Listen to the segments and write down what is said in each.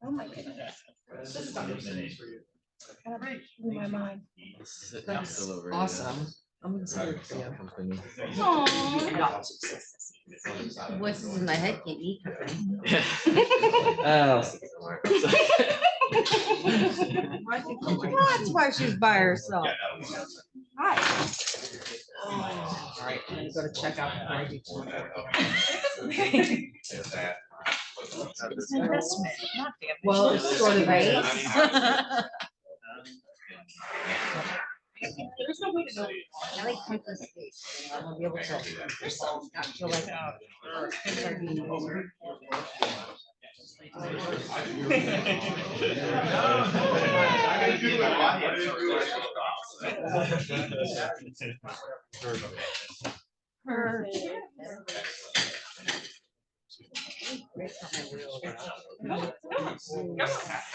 Oh my goodness. This is blew my mind. That's awesome. I'm excited for you. Voices in my head can't eat. That's why she's by herself. Hi. All right, I'm gonna go to check out before I do Investment, not damage. Well, it's sort of right? There's no way to know. I like comfort space. I'll be able to not feel like things are being over. How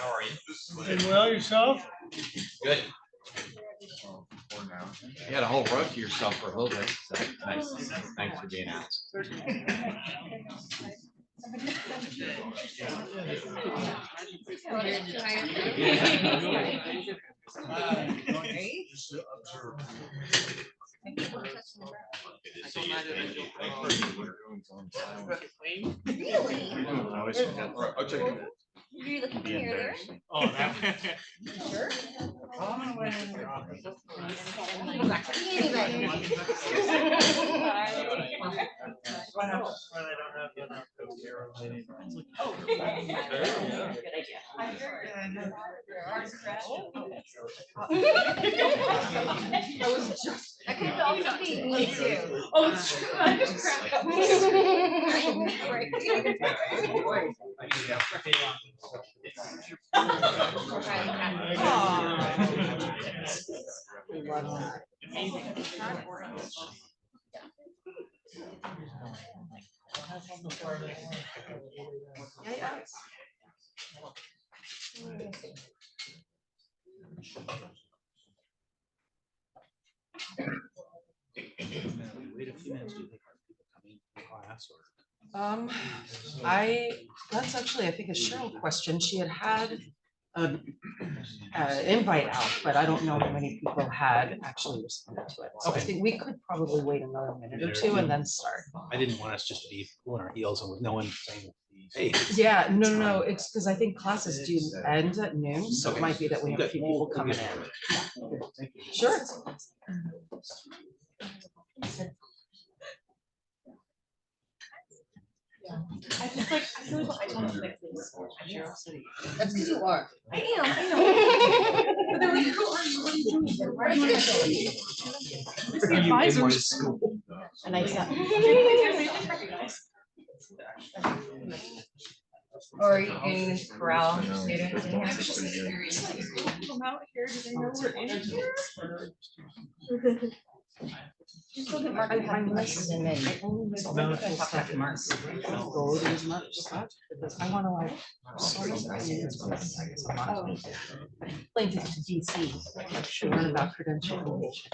are you? Doing well yourself? Good. You had a whole row to yourself for a little bit. So nice. Thanks for being out. Really? I'll check it. You're looking here. Oh, that. Sure. I could also be me too. Oh, it's true. I just cracked up. Wait a few minutes. Do you think people coming to class or? That's actually, I think, a Cheryl question. She had an invite out, but I don't know how many people had actually responded to it. So I think we could probably wait another minute or two and then start. I didn't want us just to be pulling our heels and with no one saying, hey. Yeah, no, it's because I think classes do end at noon, so it might be that we have a few people coming in. Sure. I just like, I feel like I don't think this. That's because you are. I am, I know. But they're like, who are you? What are you doing here? Why are you not going? It's the advisors. And I said, Or are you getting this corral students in here? Come out here, do they know we're in here? I'm listening in. I only miss all the stuff in Mars. I don't go to as much stuff because I want to like sort of explain to DC to learn about credentialization.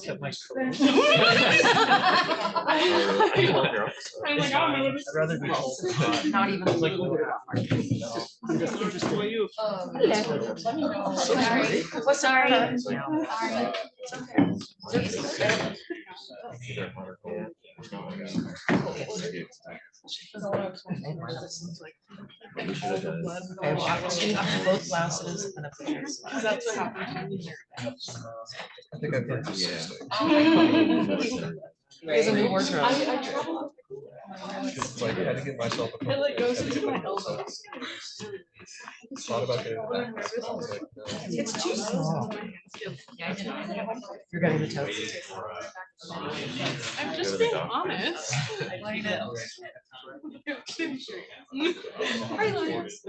I'm like, oh, no, I'd rather be told. Not even like look at it off. I'm just interested. Sorry. I have both glasses and a pair. that's what happened. I think I've heard this. There's a new wardrobe. I travel. Like, I had to get myself a It like goes into my elbow. thought about getting it back. I was like, no. It's too small. You're getting the toast. I'm just being honest. I know. Hi, Lawrence.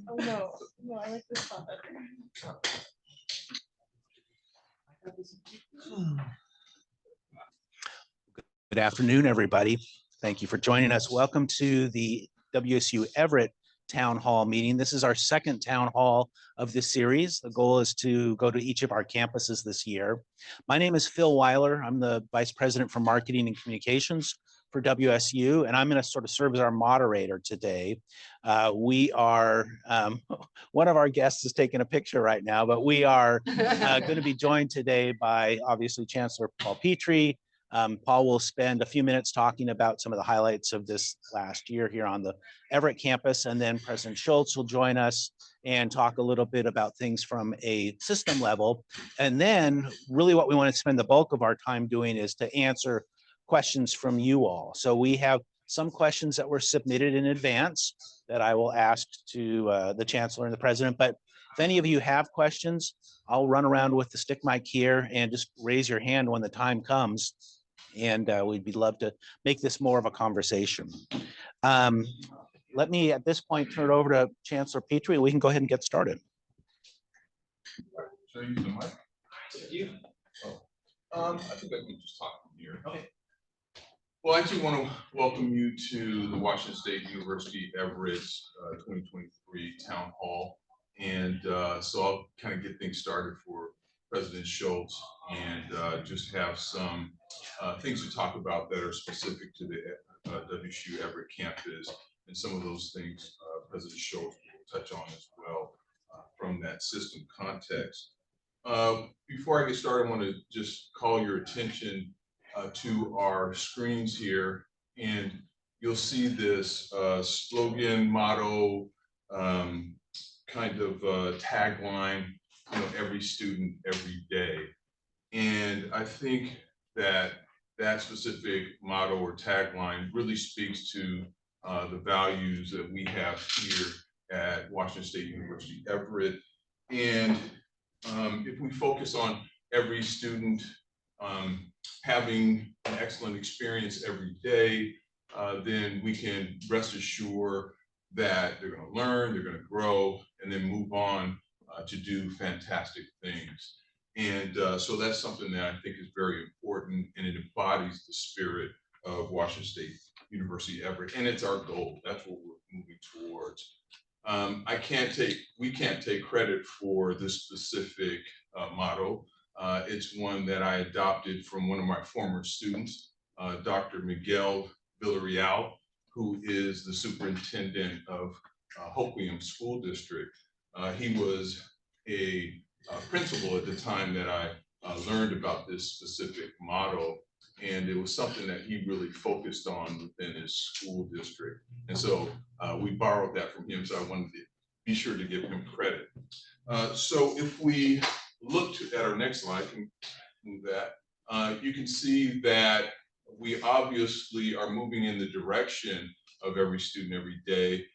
Oh no, no, I like this one better. Good afternoon, everybody. Thank you for joining us. Welcome to the WSU Everett town hall meeting. This is our second town hall of this series. The goal is to go to each of our campuses this year. My name is Phil Weiler. I'm the Vice President for Marketing and Communications for WSU, and I'm going to sort of serve as our moderator today. We are, one of our guests is taking a picture right now, but we are going to be joined today by obviously Chancellor Paul Petrie. Paul will spend a few minutes talking about some of the highlights of this last year here on the Everett campus, and then President Schultz will join us and talk a little bit about things from a system level. And then really what we want to spend the bulk of our time doing is to answer questions from you all. So we have some questions that were submitted in advance that I will ask to the Chancellor and the President, but if any of you have questions, I'll run around with the stick mic here and just raise your hand when the time comes. And we'd be love to make this more of a conversation. Let me at this point turn it over to Chancellor Petrie. We can go ahead and get started. Should I use the mic? I think I can just talk from here. Okay. Well, I actually want to welcome you to the Washington State University Everett's 2023 Town Hall. And so I'll kind of get things started for President Schultz and just have some things to talk about that are specific to the WSU Everett campus, and some of those things President Schultz will touch on as well from that system context. Before I get started, I want to just call your attention to our screens here, and you'll see this slogan, motto, kind of tagline, you know, every student, every day. And I think that that specific motto or tagline really speaks to the values that we have here at Washington State University Everett. And if we focus on every student having an excellent experience every day, then we can rest assured that they're going to learn, they're going to grow, and then move on to do fantastic things. And so that's something that I think is very important, and it embodies the spirit of Washington State University Everett, and it's our goal. That's what we're moving towards. We can't take credit for this specific motto. It's one that I adopted from one of my former students, Dr. Miguel Villarreal, who is the superintendent of Hoquiam School District. He was a principal at the time that I learned about this specific motto, and it was something that he really focused on within his school district. And so we borrowed that from him, so I wanted to be sure to give him credit. So if we look at our next slide, can move that, you can see that we obviously are moving in the direction of every student every day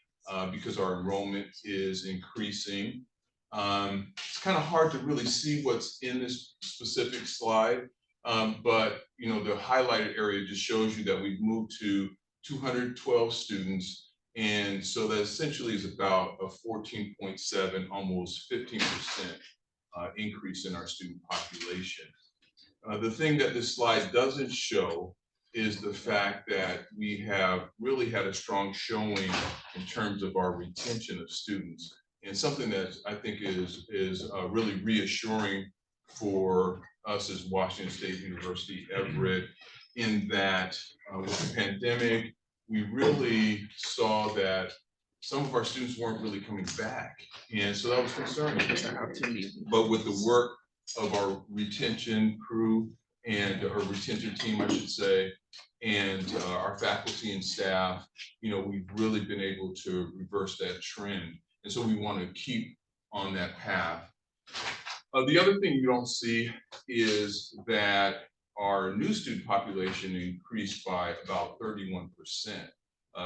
because our enrollment is increasing. It's kind of hard to really see what's in this specific slide, but you know, the highlighted area just shows you that we've moved to 212 students, and so that essentially is about a 14.7, almost 15% increase in our student population. The thing that this slide doesn't show is the fact that we have really had a strong showing in terms of our retention of students. And something that I think is really reassuring for us as Washington State University Everett, in that with the pandemic, we really saw that some of our students weren't really coming back. And so that was concerning. But with the work of our retention crew and our retention team, I should say, and our faculty and staff, you know, we've really been able to reverse that trend. And so we want to keep on that path. The other thing you don't see is that our new student population increased by about 31%.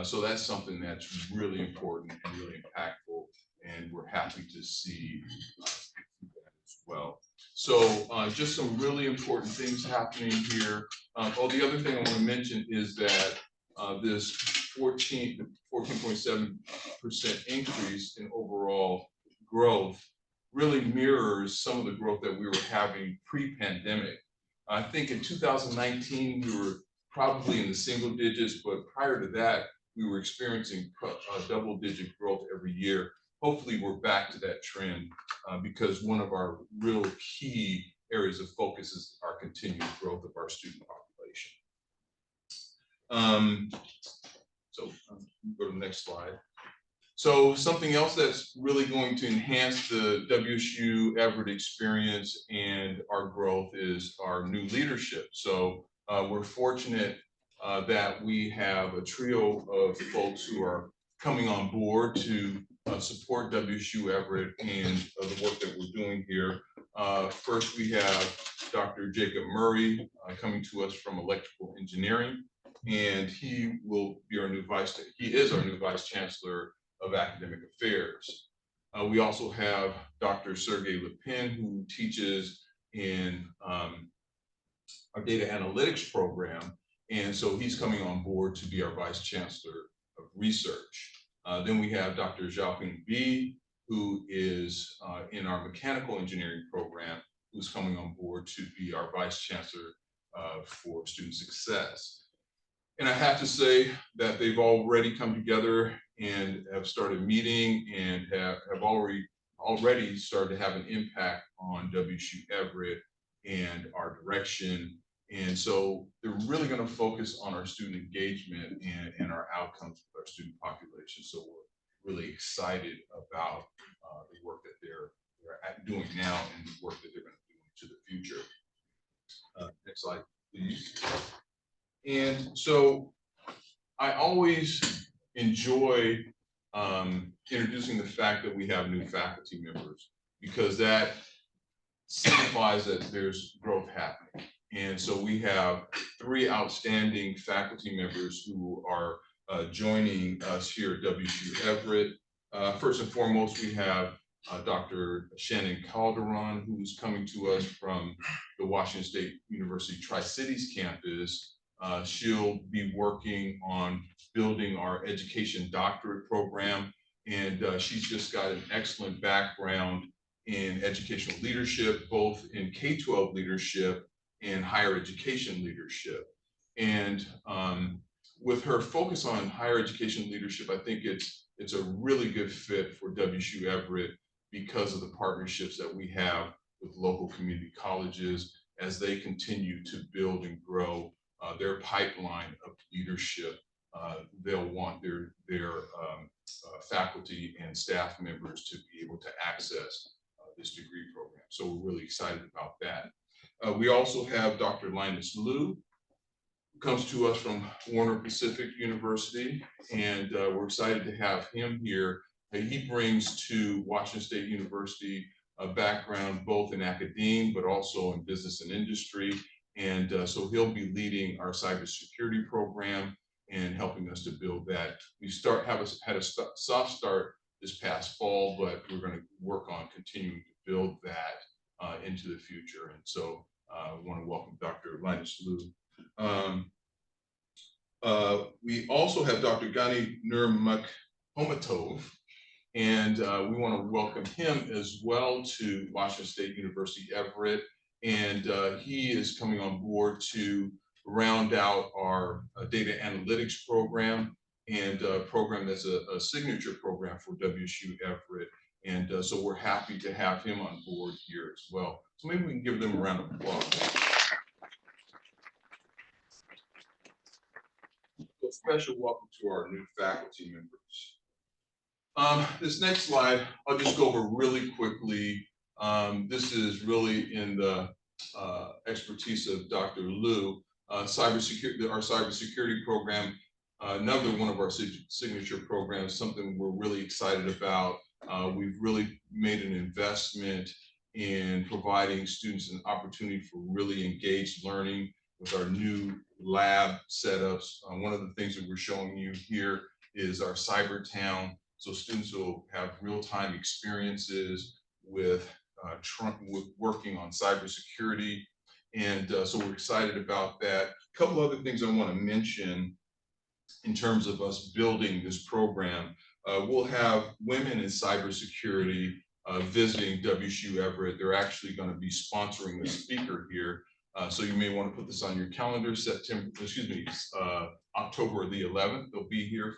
So that's something that's really important and really impactful, and we're happy to see that as well. So just some really important things happening here. The other thing I want to mention is that this 14.7% increase in overall growth really mirrors some of the growth that we were having pre-pandemic. I think in 2019, we were probably in the single digits, but prior to that, we were experiencing double-digit growth every year. Hopefully, we're back to that trend because one of our real key areas of focus is our continued growth of our student population. Go to the next slide. So something else that's really going to enhance the WSU Everett experience and our growth is our new leadership. So we're fortunate that we have a trio of folks who are coming on board to support WSU Everett and the work that we're doing here. First, we have Dr. Jacob Murray coming to us from electrical engineering, and he is our new vice chancellor of academic affairs. We also have Dr. Sergey Lepin, who teaches in our data analytics program, and so he's coming on board to be our vice chancellor of research. Then we have Dr. Xiaoping B, who is in our mechanical engineering program, who's coming on board to be our vice chancellor for student success. And I have to say that they've already come together and have started meeting and have already started to have an impact on WSU Everett and our direction. And so they're really going to focus on our student engagement and our outcomes with our student population. So we're really excited about the work that they're doing now and the work that they're going to do into the future. Next slide, please. And so I always enjoy introducing the fact that we have new faculty members, because that signifies that there's growth happening. And so we have 3 outstanding faculty members who are joining us here at WSU Everett. First and foremost, we have Dr. Shannon Calderon, who's coming to us from the Washington State University Tri-Cities campus. She'll be working on building our education doctorate program, and she's just got an excellent background in educational leadership, both in K-12 leadership and higher education leadership. And with her focus on higher education leadership, I think it's a really good fit for WSU Everett because of the partnerships that we have with local community colleges as they continue to build and grow their pipeline of leadership. They'll want their faculty and staff members to be able to access this degree program. So we're really excited about that. We also have Dr. Linus Liu, who comes to us from Warner Pacific University, and we're excited to have him here. He brings to Washington State University a background both in academia, but also in business and industry. And so he'll be leading our cybersecurity program and helping us to build that. We had a soft start this past fall, but we're going to work on continuing to build that into the future. And so I want to welcome Dr. Linus Liu. We also have Dr. Gani Nurmagomedov, and we want to welcome him as well to Washington State University Everett. And he is coming on board to round out our data analytics program, and a program that's a signature program for WSU Everett. And so we're happy to have him on board here as well. So maybe we can give them a round of applause. So a special welcome to our new faculty members. This next slide, I'll just go over really quickly. This is really in the expertise of Dr. Liu. Our cybersecurity program, another one of our signature programs, something we're really excited about. We've really made an investment in providing students an opportunity for really engaged learning with our new lab setups. One of the things that we're showing you here is our cyber town. So students will have real-time experiences with working on cybersecurity. And so we're excited about that. A couple other things I want to mention in terms of us building this program. We'll have women in cybersecurity visiting WSU Everett. They're actually going to be sponsoring the speaker here. So you may want to put this on your calendar, October the 11th, they'll be here.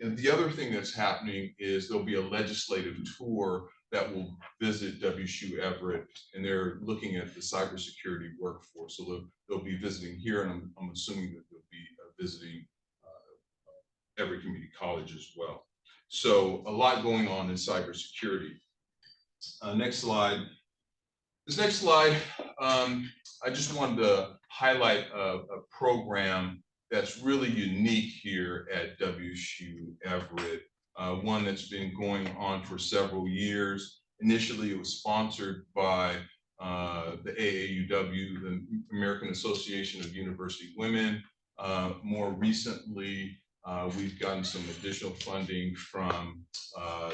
And the other thing that's happening is there'll be a legislative tour that will visit WSU Everett, and they're looking at the cybersecurity workforce. So they'll be visiting here, and I'm assuming that they'll be visiting Everett Community College as well. So a lot going on in cybersecurity. Next slide. This next slide, I just wanted to highlight a program that's really unique here at WSU Everett, one that's been going on for several years. Initially, it was sponsored by the AAUW, the American Association of University Women. More recently, we've gotten some additional funding from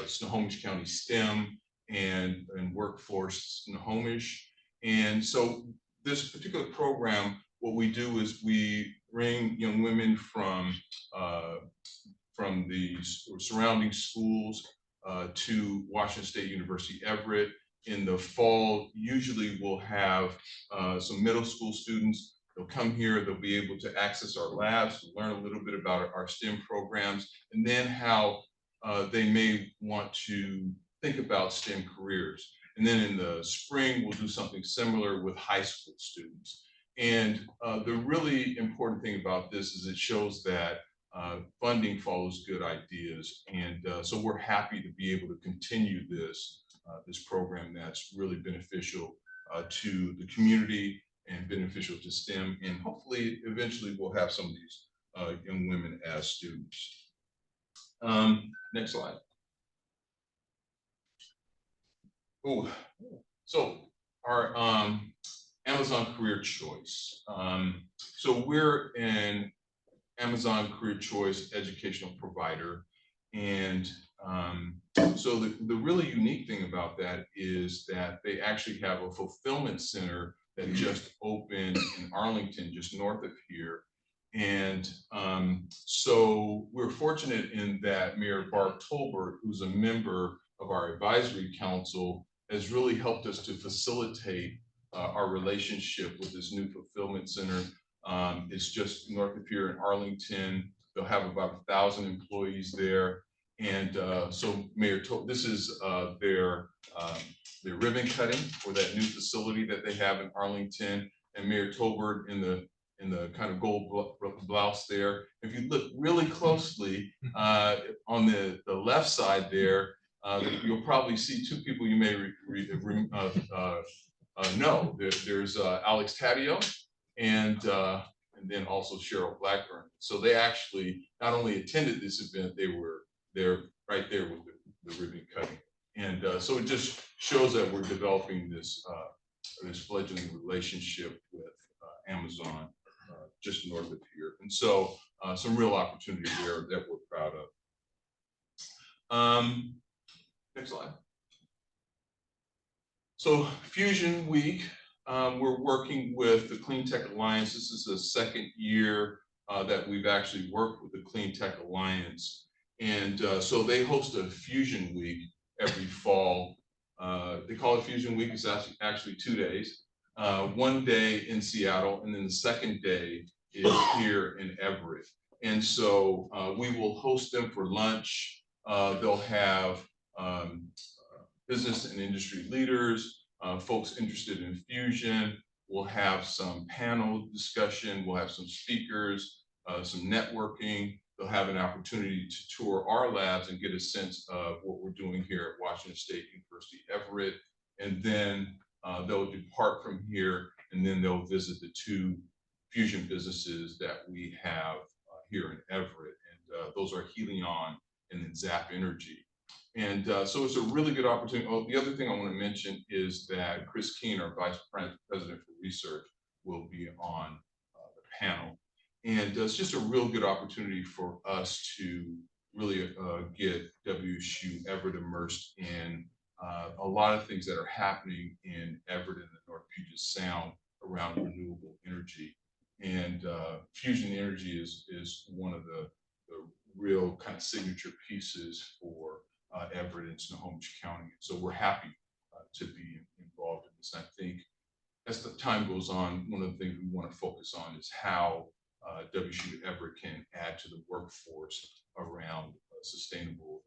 Snohomish County STEM and Workforce Snohomish. And so this particular program, what we do is we bring young women from the surrounding schools to Washington State University Everett. In the fall, usually we'll have some middle school students. They'll come here, they'll be able to access our labs, to learn a little bit about our STEM programs, and then how they may want to think about STEM careers. And then in the spring, we'll do something similar with high school students. And the really important thing about this is it shows that funding follows good ideas. And so we're happy to be able to continue this program that's really beneficial to the community and beneficial to STEM. And hopefully, eventually, we'll have some of these young women as students. Next slide. Oh, so our Amazon Career Choice. So we're an Amazon Career Choice educational provider. And so the really unique thing about that is that they actually have a fulfillment center that just opened in Arlington, just north of here. And so we're fortunate in that Mayor Barb Tolbert, who's a member of our advisory council, has really helped us to facilitate our relationship with this new fulfillment center. It's just north of here in Arlington. They'll have about 1,000 employees there. And so Mayor Tolbert, this is their ribbon cutting for that new facility that they have in Arlington. And Mayor Tolbert in the kind of gold blouse there. If you look really closely on the left side there, you'll probably see two people you may know. There's Alex Taddeo and then also Cheryl Blackburn. So they actually not only attended this event, they were there right there with the ribbon cutting. And so it just shows that we're developing this fledgling relationship with Amazon just north of here. And so some real opportunity there that we're proud of. Next slide. So Fusion Week, we're working with the Clean Tech Alliance. This is the second year that we've actually worked with the Clean Tech Alliance. And so they host a Fusion Week every fall. They call it Fusion Week. It's actually 2 days. One day in Seattle, and then the second day is here in Everett. And so we will host them for lunch. They'll have business and industry leaders, folks interested in fusion. We'll have some panel discussion. We'll have some speakers, some networking. They'll have an opportunity to tour our labs and get a sense of what we're doing here at Washington State University Everett. And then they'll depart from here, and then they'll visit the 2 fusion businesses that we have here in Everett. And those are Helion and then Zap Energy. And so it's a really good opportunity. Oh, the other thing I want to mention is that Chris Keene, our Vice President for Research, will be on the panel. And it's just a real good opportunity for us to really get WSU Everett immersed in a lot of things that are happening in Everett and the North Puget Sound around renewable energy. And fusion energy is one of the real kind of signature pieces for Everett and Snohomish County. So we're happy to be involved in this. And I think as the time goes on, one of the things we want to focus on is how WSU Everett can add to the workforce around sustainable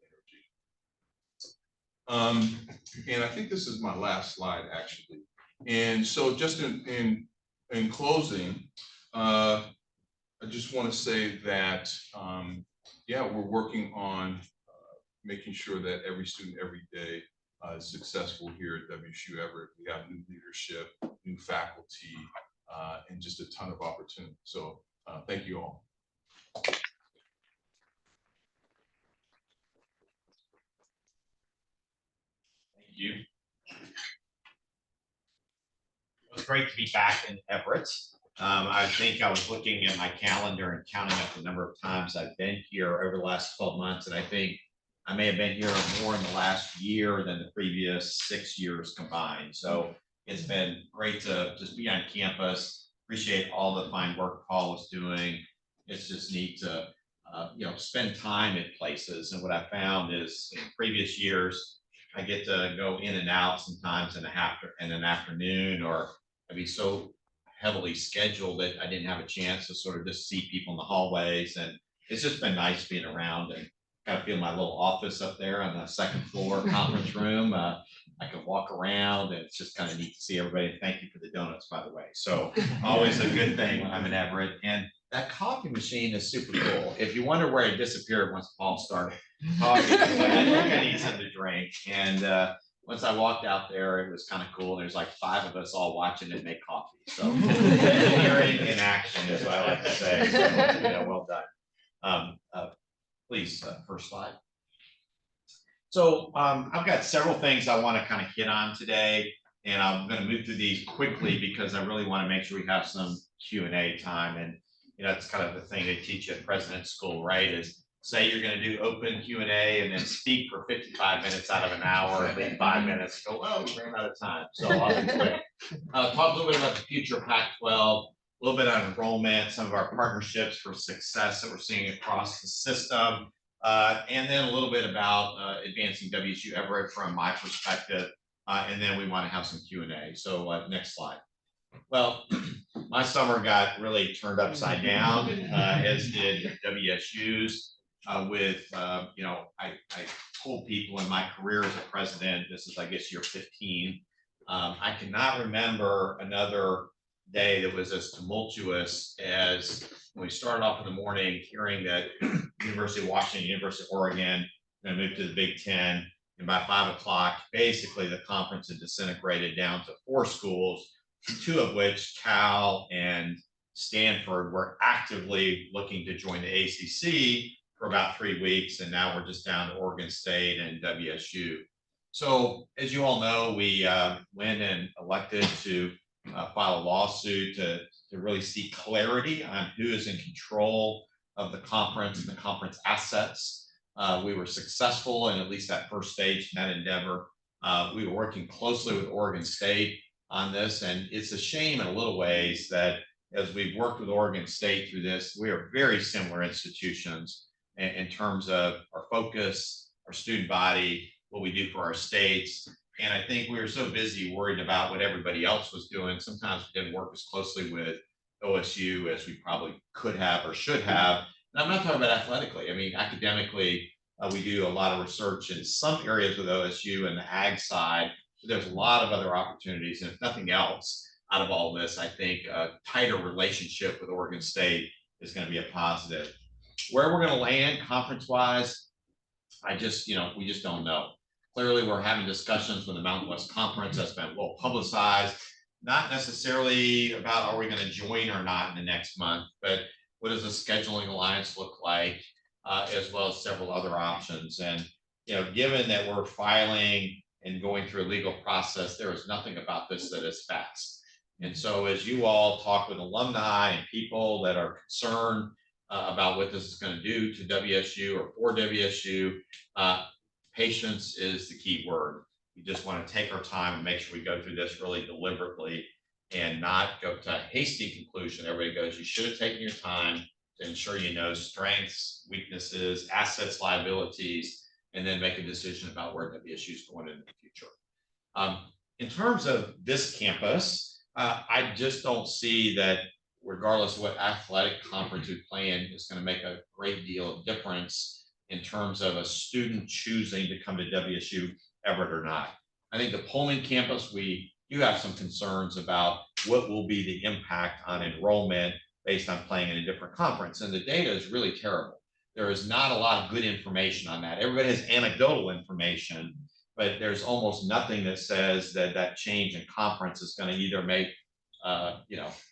energy. And I think this is my last slide, actually. And so just in closing, I just want to say that, yeah, we're working on making sure that every student every day is successful here at WSU Everett. We have new leadership, new faculty, and just a ton of opportunity. So thank you all. Thank you. It's great to be back in Everett. I think I was looking at my calendar and counting up the number of times I've been here over the last 12 months, and I think I may have been here more in the last year than the previous 6 years combined. So it's been great to just be on campus. Appreciate all the fine work Paul is doing. It's just neat to spend time at places. And what I found is in previous years, I get to go in and out sometimes in an afternoon, or I'd be so heavily scheduled that I didn't have a chance to sort of just see people in the hallways. And it's just been nice being around and kind of feel my little office up there on the second floor conference room. I can walk around, and it's just kind of neat to see everybody. Thank you for the donuts, by the way. So always a good thing when I'm in Everett. And that coffee machine is super cool. If you wonder where it disappeared once Paul started talking, I think I need something to drink. And once I walked out there, it was kind of cool. There's like 5 of us all watching it make coffee. So engineering in action is what I like to say. So, well done. Please, first slide. So I've got several things I want to kind of hit on today, and I'm going to move through these quickly because I really want to make sure we have some Q&A time. And that's kind of the thing they teach you at President's School, right? Is say you're going to do open Q&A and then speak for 55 minutes out of an hour, and then 5 minutes, go, well, we ran out of time. So I'll be quick. Talk a little bit about the future of Pac-12, a little bit on enrollment, some of our partnerships for success that we're seeing across the system, and then a little bit about advancing WSU Everett from my perspective, and then we want to have some Q&A. So next slide. Well, my summer got really turned upside down, as did WSU's. I told people in my career as a president, this is, I guess, year 15. I cannot remember another day that was as tumultuous as when we started off in the morning hearing that University of Washington, University of Oregon, going to move to the Big Ten, and by 5 o'clock, basically the conference had disintegrated down to 4 schools, 2 of which, Cal and Stanford, were actively looking to join the ACC for about 3 weeks, and now we're just down to Oregon State and WSU. So as you all know, we went and elected to file a lawsuit to really seek clarity on who is in control of the conference and the conference assets. We were successful in at least that first stage in that endeavor. We were working closely with Oregon State on this, and it's a shame in a little ways that as we've worked with Oregon State through this, we are very similar institutions in terms of our focus, our student body, what we do for our states. And I think we were so busy worried about what everybody else was doing. Sometimes we didn't work as closely with OSU as we probably could have or should have. And I'm not talking about athletically. I mean, academically, we do a lot of research in some areas with OSU and the ag side. So there's a lot of other opportunities. And if nothing else, out of all this, I think a tighter relationship with Oregon State is going to be a positive. Where we're going to land conference-wise, we just don't know. Clearly, we're having discussions with the Mountain West Conference that's been well publicized, not necessarily about are we going to join or not in the next month, but what does the scheduling alliance look like, as well as several other options. And given that we're filing and going through a legal process, there is nothing about this that is fast. And so as you all talk with alumni and people that are concerned about what this is going to do to WSU or for WSU, patience is the key word. We just want to take our time and make sure we go through this really deliberately and not go to a hasty conclusion. Everybody goes, you should have taken your time to ensure you know strengths, weaknesses, assets, liabilities, and then make a decision about where WSU is going in the future. In terms of this campus, I just don't see that regardless of what athletic conference we play in, is going to make a great deal of difference in terms of a student choosing to come to WSU Everett or not. I think the Pullman campus, we do have some concerns about what will be the impact on enrollment based on playing in a different conference. And the data is really terrible. There is not a lot of good information on that. Everybody has anecdotal information, but there's almost nothing that says that that change in conference is going to either make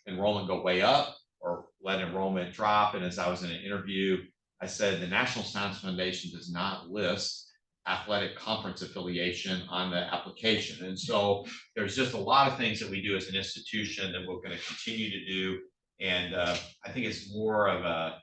enrollment go way up or let enrollment drop. And as I was in an interview, I said the National Science Foundation does not list athletic conference affiliation on the application. And so there's just a lot of things that we do as an institution that we're going to continue to do. And I think it's more of a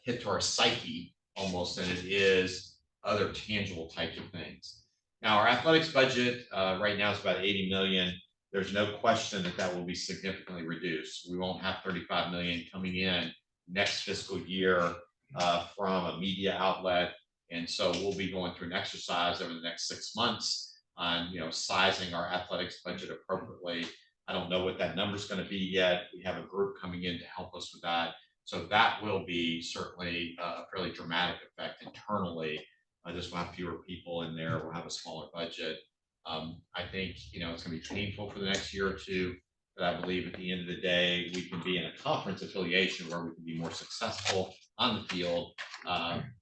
hit to our psyche almost than it is other tangible types of things. Now, our athletics budget right now is about 80 million. There's no question that that will be significantly reduced. We won't have 35 million coming in next fiscal year from a media outlet. And so we'll be going through an exercise over the next 6 months on sizing our athletics budget appropriately. I don't know what that number is going to be yet. We have a group coming in to help us with that. So that will be certainly a fairly dramatic effect internally. Just we'll have fewer people in there. We'll have a smaller budget. I think it's going to be painful for the next year or two, but I believe at the end of the day, we can be in a conference affiliation where we can be more successful on the field.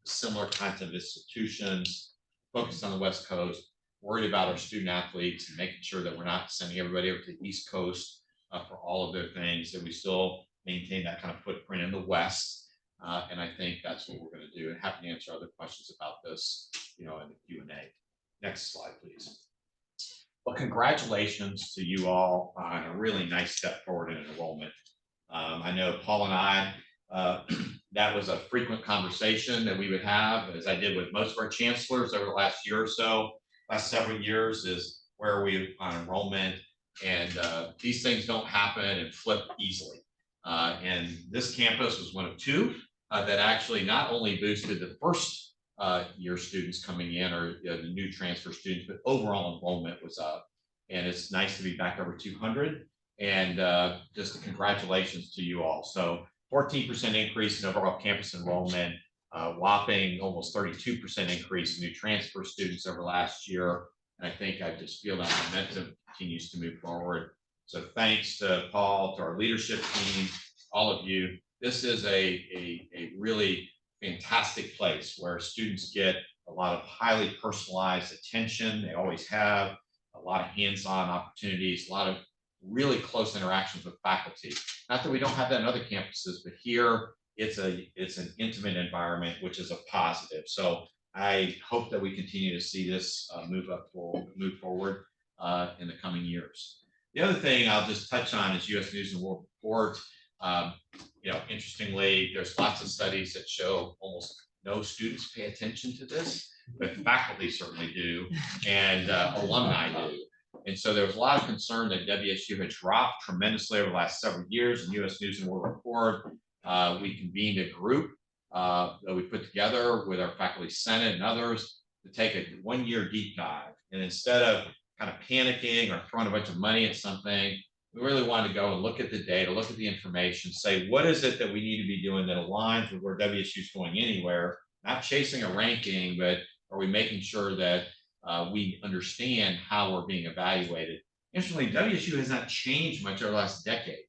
Similar kinds of institutions focused on the West Coast, worried about our student athletes and making sure that we're not sending everybody over to the East Coast for all of their things, that we still maintain that kind of footprint in the West. And I think that's what we're going to do, and happy to answer other questions about this, in the Q&A. Next slide, please. Well, congratulations to you all on a really nice step forward in enrollment. I know Paul and I, that was a frequent conversation that we would have, as I did with most of our chancellors over the last year or so, last several years, is where are we on enrollment? And these things don't happen and flip easily. And this campus was one of two that actually not only boosted the first year students coming in, or the new transfer students, but overall enrollment was up. And it's nice to be back over 200. And just congratulations to you all. So 14% increase in overall campus enrollment, whopping almost 32% increase in new transfer students over last year. And I think I just feel that momentum continues to move forward. So thanks to Paul, to our leadership team, all of you. This is a really fantastic place where students get a lot of highly personalized attention. They always have a lot of hands-on opportunities, a lot of really close interactions with faculty. Not that we don't have that in other campuses, but here it's an intimate environment, which is a positive. So I hope that we continue to see this move forward in the coming years. The other thing I'll just touch on is U.S. News and World Report. Interestingly, there's lots of studies that show almost no students pay attention to this, but faculty certainly do, and alumni do. And so there was a lot of concern that WSU had dropped tremendously over the last several years in U.S. News and World Report. We convened a group that we put together with our faculty senate and others to take a one-year deep dive. And instead of kind of panicking or throwing a bunch of money at something, we really wanted to go and look at the data, look at the information, say, what is it that we need to be doing that aligns with where WSU is going anywhere, not chasing a ranking, but are we making sure that we understand how we're being evaluated? Interestingly, WSU has not changed much over the last decade.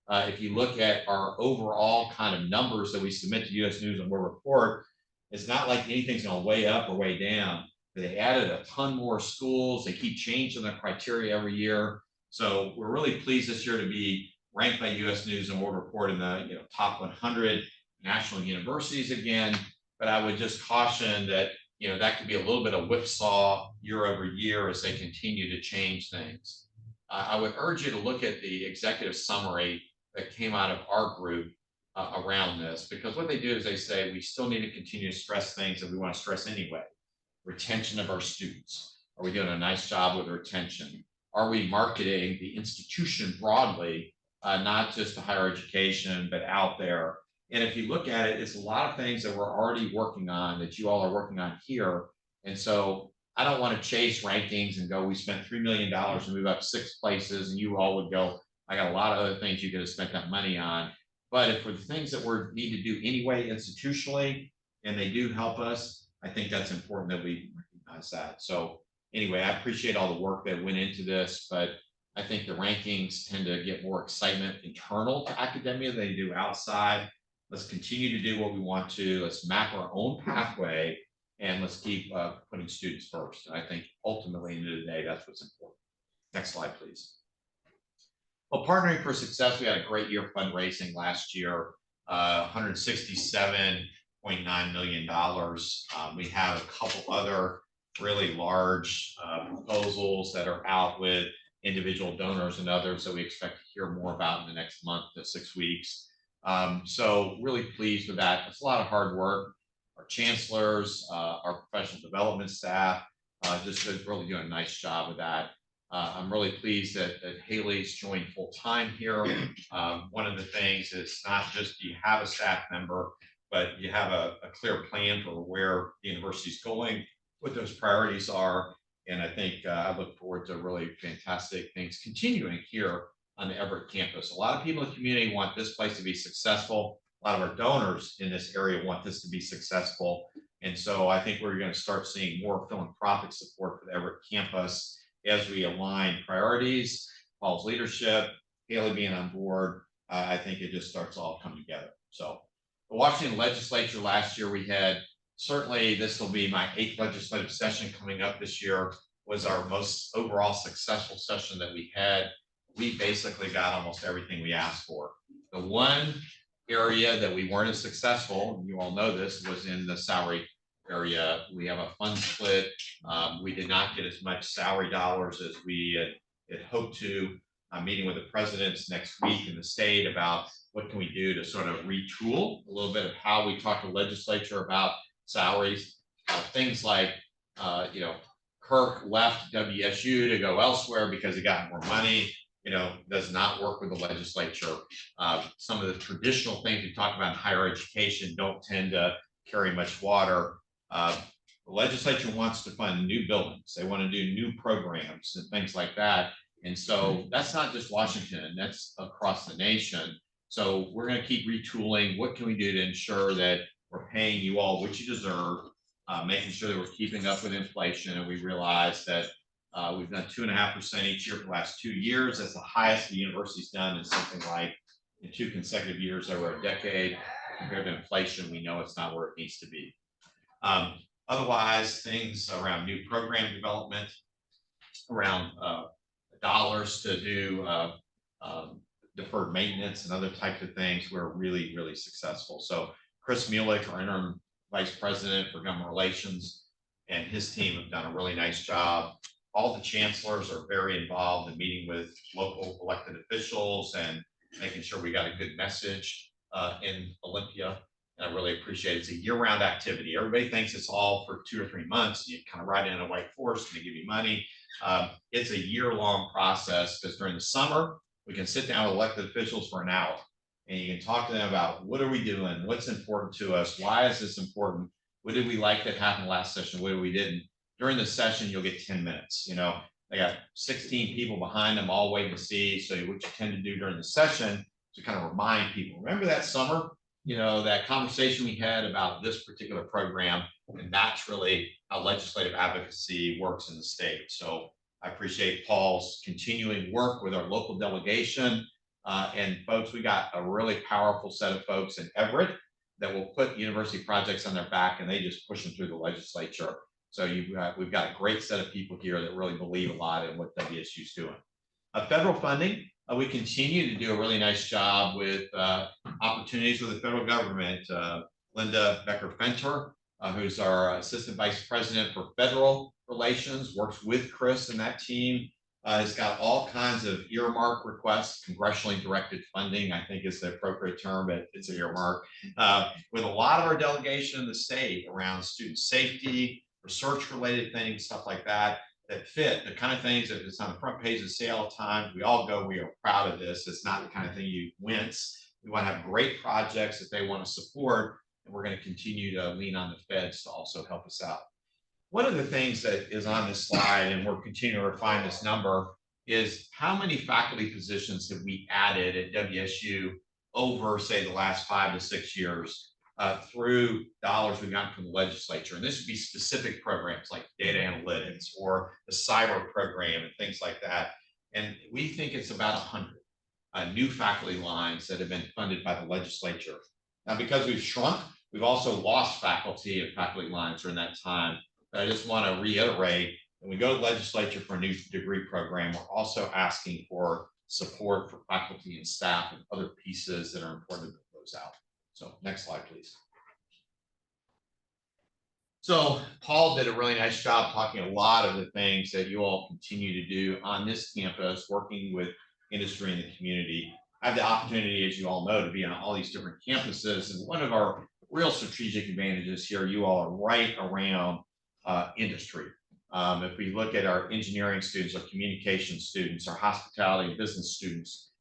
If you look at our overall kind of numbers that we submit to U.S. News and World Report, it's not like anything's going way up or way down. They added a ton more schools. They keep changing their criteria every year. So we're really pleased this year to be ranked by U.S. News and World Report in the top 100 national universities again. But I would just caution that that could be a little bit of whipsaw year over year as they continue to change things. I would urge you to look at the executive summary that came out of our group around this, because what they do is they say we still need to continue to stress things that we want to stress anyway. Retention of our students. Are we doing a nice job with retention? Are we marketing the institution broadly, not just to higher education, but out there? And if you look at it, it's a lot of things that we're already working on, that you all are working on here. And so I don't want to chase rankings and go, we spent $3 million and move up 6 places, and you all would go, I got a lot of other things you could have spent that money on. But if for the things that we need to do anyway institutionally, and they do help us, I think that's important that we recognize that. So anyway, I appreciate all the work that went into this, but I think the rankings tend to get more excitement internal to academia than they do outside. Let's continue to do what we want to. Let's map our own pathway, and let's keep putting students first. And I think ultimately, in the end of the day, that's what's important. Next slide, please. Well, Partnering for Success, we had a great year fundraising last year, $167.9 million. We have a couple other really large proposals that are out with individual donors and others that we expect to hear more about in the next month to 6 weeks. So really pleased with that. It's a lot of hard work. Our chancellors, our professional development staff, just really doing a nice job with that. I'm really pleased that Haley's joined full time here. One of the things is not just do you have a staff member, but you have a clear plan for where the university is going, what those priorities are. And I think I look forward to really fantastic things continuing here on the Everett campus. A lot of people in the community want this place to be successful. A lot of our donors in this area want this to be successful. And so I think we're going to start seeing more philanthropic support for the Everett campus as we align priorities, Paul's leadership, Haley being on board. I think it just starts all coming together. So the Washington legislature last year, we had, certainly this will be my 8th legislative session coming up this year, was our most overall successful session that we had. We basically got almost everything we asked for. The one area that we weren't as successful, and you all know this, was in the salary area. We have a fund split. We did not get as much salary dollars as we had hoped to. I'm meeting with the presidents next week in the state about what can we do to sort of retool a little bit of how we talk to legislature about salaries. Things like, Kirk left WSU to go elsewhere because he got more money, does not work with the legislature. Some of the traditional things we talk about in higher education don't tend to carry much water. The legislature wants to fund new buildings. They want to do new programs and things like that. And so that's not just Washington, that's across the nation. So we're going to keep retooling. What can we do to ensure that we're paying you all what you deserve, making sure that we're keeping up with inflation. And we realize that we've done 2.5% each year for the last 2 years. That's the highest the university's done in something like in 2 consecutive years over a decade. Compared to inflation, we know it's not where it needs to be. Otherwise, things around new program development, around dollars to do deferred maintenance and other types of things, we're really, really successful. So Chris Mulick, our interim vice president for government relations, and his team have done a really nice job. All the chancellors are very involved in meeting with local elected officials and making sure we got a good message in Olympia. And I really appreciate it. It's a year-round activity. Everybody thinks it's all for 2 or 3 months. You kind of ride in a white horse and they give you money. It's a year-long process because during the summer, we can sit down with elected officials for an hour and you can talk to them about what are we doing? What's important to us? Why is this important? What did we like that happened last session? What did we didn't? During the session, you'll get 10 minutes. They got 16 people behind them all waiting to see. So what you tend to do during the session to kind of remind people, remember that summer, that conversation we had about this particular program, and that's really how legislative advocacy works in the state. So I appreciate Paul's continuing work with our local delegation. And folks, we got a really powerful set of folks in Everett that will put university projects on their back and they just push them through the legislature. So we've got a great set of people here that really believe a lot in what WSU is doing. Federal funding, we continue to do a really nice job with opportunities with the federal government. Linda Becker-Fenter, who's our assistant vice president for federal relations, works with Chris and that team, has got all kinds of earmark requests, congressionally directed funding, I think is the appropriate term, but it's an earmark, with a lot of our delegation in the state around student safety, research related things, stuff like that, that fit the kind of things that it's on the front page of the say all the time. We all go, we are proud of this. It's not the kind of thing you wince. We want to have great projects that they want to support, and we're going to continue to lean on the feds to also help us out. One of the things that is on this slide, and we're continuing to refine this number, is how many faculty positions have we added at WSU over, say, the last 5 to 6 years through dollars we've gotten from the legislature. And this would be specific programs like data analytics or the cyber program and things like that. And we think it's about 100 new faculty lines that have been funded by the legislature. Now, because we've shrunk, we've also lost faculty and faculty lines during that time. But I just want to reiterate, when we go to the legislature for a new degree program, we're also asking for support for faculty and staff and other pieces that are important to close out. So next slide, please. So Paul did a really nice job talking a lot of the things that you all continue to do on this campus, working with industry and the community. I have the opportunity, as you all know, to be on all these different campuses. And one of our real strategic advantages here, you all are right around industry. If we look at our engineering students, our communication students, our hospitality and business students,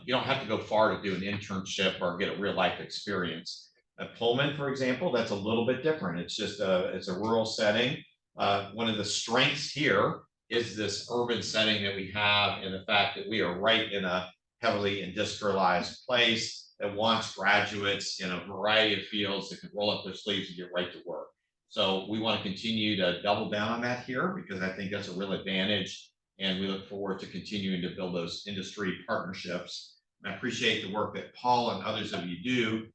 you don't have to go far to do an internship or get a real life experience. At Pullman, for example, that's a little bit different. It's just it's a rural setting. One of the strengths here is this urban setting that we have, and the fact that we are right in a heavily industrialized place that wants graduates in a variety of fields that can roll up their sleeves and get right to work. So we want to continue to double down on that here because I think that's a real advantage. And we look forward to continuing to build those industry partnerships. And I appreciate the work that Paul and others of you do,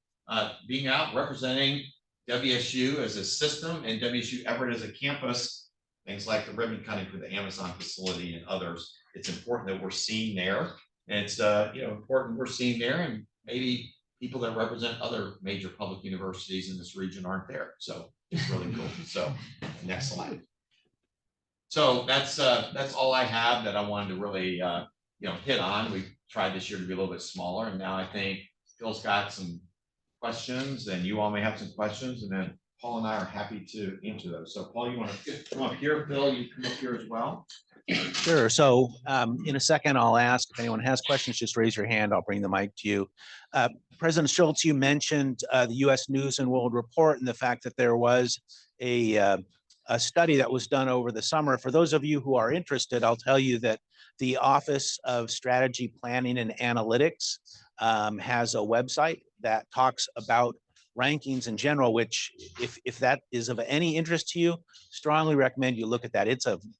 being out representing WSU as a system and WSU Everett as a campus, things like the ribbon cutting for the Amazon facility and others. It's important that we're seen there. And it's important we're seen there, and maybe people that represent other major public universities in this region aren't there. So it's really cool. So next slide. So that's all I have that I wanted to really hit on. We tried this year to be a little bit smaller, and now I think Phil's got some questions, and you all may have some questions, and then Paul and I are happy to answer those. So Paul, you want to come up here? Phil, you come up here as well. Sure. So in a second, I'll ask if anyone has questions, just raise your hand. I'll bring the mic to you. President Schultz, you mentioned the U.S. News and World Report and the fact that there was a study that was done over the summer. For those of you who are interested, I'll tell you that the Office of Strategy Planning and Analytics has a website that talks about rankings in general, which if that is of any interest to you, strongly recommend you look at that.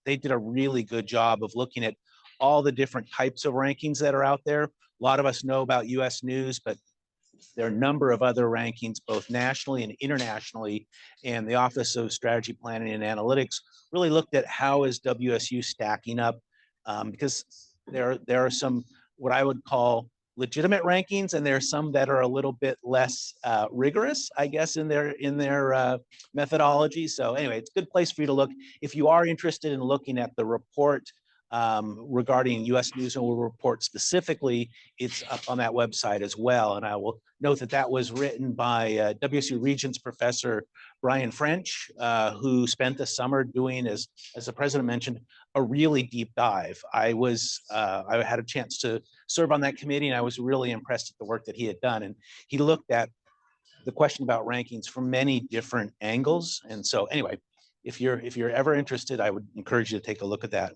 They did a really good job of looking at all the different types of rankings that are out there. A lot of us know about US News, but there are a number of other rankings, both nationally and internationally. And the Office of Strategy Planning and Analytics really looked at how is WSU stacking up, because there are some, what I would call legitimate rankings, and there are some that are a little bit less rigorous, I guess, in their methodology. So anyway, it's a good place for you to look. If you are interested in looking at the report regarding U.S. News and World Report specifically, it's up on that website as well. And I will note that that was written by WSU Regents Professor Brian French, who spent the summer doing, as the president mentioned, a really deep dive. I had a chance to serve on that committee, and I was really impressed at the work that he had done. And he looked at the question about rankings from many different angles. And so anyway, if you're ever interested, I would encourage you to take a look at that.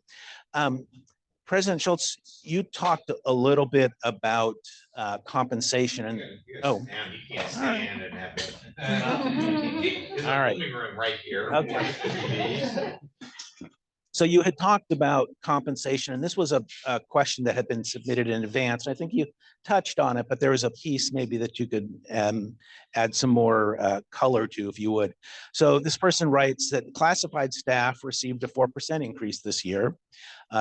President Schultz, you talked a little bit about compensation, and you can't stand and have it. All right. Living room right here. Okay. So you had talked about compensation, and this was a question that had been submitted in advance. I think you touched on it, but there was a piece maybe that you could add some more color to, if you would. So this person writes that classified staff received a 4% increase this year.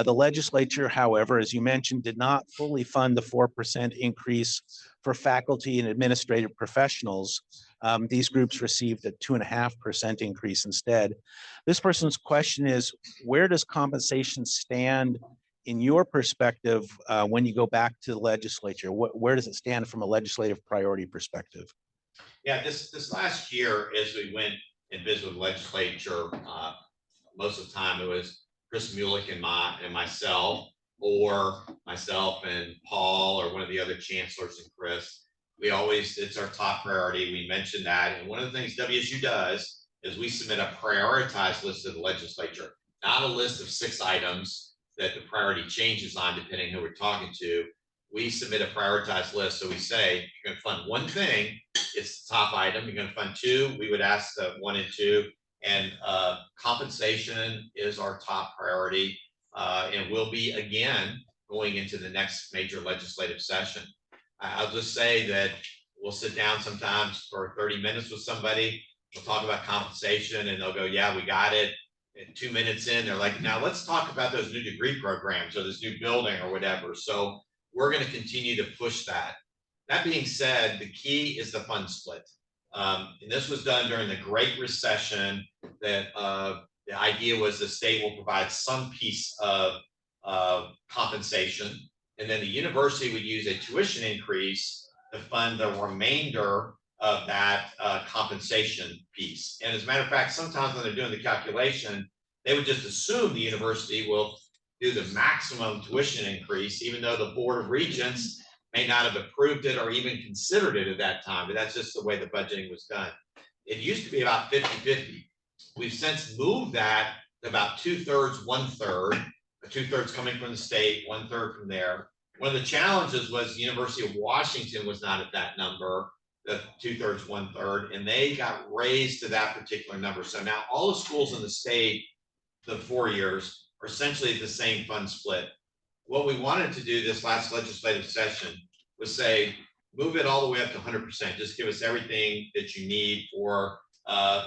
The legislature, however, as you mentioned, did not fully fund the 4% increase for faculty and administrative professionals. These groups received a 2.5% increase instead. This person's question is, where does compensation stand in your perspective when you go back to the legislature? Where does it stand from a legislative priority perspective? Yeah, this last year, as we went and visited with the legislature, most of the time it was Chris Mulick and myself, or myself and Paul, or one of the other chancellors and Chris. It's our top priority. We mentioned that. And one of the things WSU does is we submit a prioritized list to the legislature, not a list of 6 items that the priority changes on depending who we're talking to. We submit a prioritized list. So we say, you're gonna fund one thing, it's the top item. You're gonna fund two, we would ask the 1 and 2. And compensation is our top priority, and will be again going into the next major legislative session. I'll just say that we'll sit down sometimes for 30 minutes with somebody. We'll talk about compensation and they'll go, yeah, we got it. And 2 minutes in, they're like, now let's talk about those new degree programs or this new building or whatever. So we're going to continue to push that. That being said, the key is the fund split. And this was done during the Great Recession, that the idea was the state will provide some piece of compensation, and then the university would use a tuition increase to fund the remainder of that compensation piece. And as a matter of fact, sometimes when they're doing the calculation, they would just assume the university will do the maximum tuition increase, even though the Board of Regents may not have approved it or even considered it at that time, but that's just the way the budgeting was done. It used to be about 50-50. We've since moved that to about 2/3, 1/3, 2/3 coming from the state, 1/3 from there. One of the challenges was the University of Washington was not at that number, the 2/3, 1/3, and they got raised to that particular number. So now all the schools in the state, the 4 years, are essentially the same fund split. What we wanted to do this last legislative session was say, move it all the way up to 100%. Just give us everything that you need for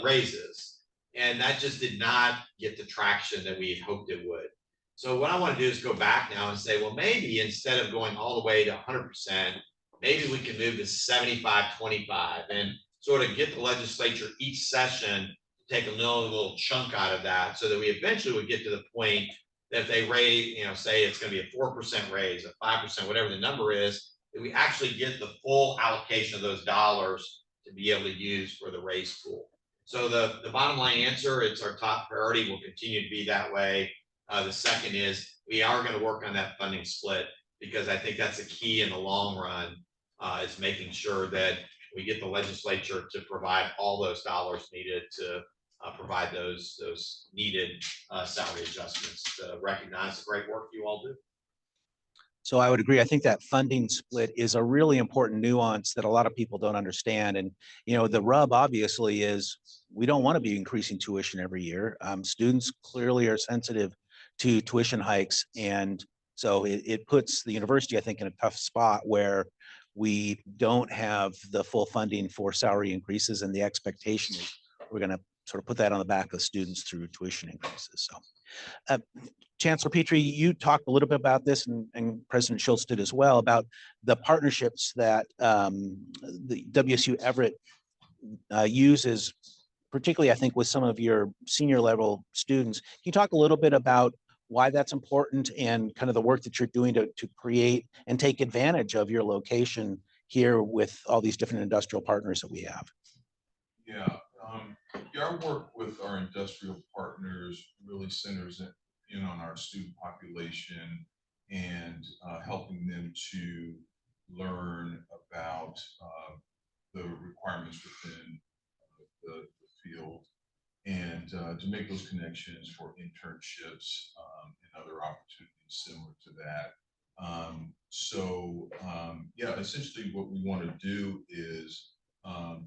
raises. And that just did not get the traction that we had hoped it would. So what I want to do is go back now and say, well, maybe instead of going all the way to 100%, maybe we can move to 75-25 and sort of get the legislature each session to take a little chunk out of that, so that we eventually would get to the point that if they raise, say it's going to be a 4% raise, a 5%, whatever the number is, that we actually get the full allocation of those dollars to be able to use for the raise pool. So the bottom line answer, it's our top priority, will continue to be that way. The second is we are going to work on that funding split, because I think that's a key in the long run, is making sure that we get the legislature to provide all those dollars needed to provide those needed salary adjustments to recognize the great work you all do. So I would agree. I think that funding split is a really important nuance that a lot of people don't understand. And, the rub obviously is we don't want to be increasing tuition every year. Students clearly are sensitive to tuition hikes. And so it puts the university, I think, in a tough spot where we don't have the full funding for salary increases, and the expectation is we're going to sort of put that on the back of students through tuition increases. So Chancellor Petrie, you talked a little bit about this, and President Schultz did as well, about the partnerships that the WSU Everett uses, particularly, I think, with some of your senior level students. Can you talk a little bit about why that's important and kind of the work that you're doing to create and take advantage of your location here with all these different industrial partners that we have? Yeah, our work with our industrial partners really centers in on our student population and helping them to learn about the requirements within the field, and to make those connections for internships and other opportunities similar to that. Yeah, essentially what we want to do is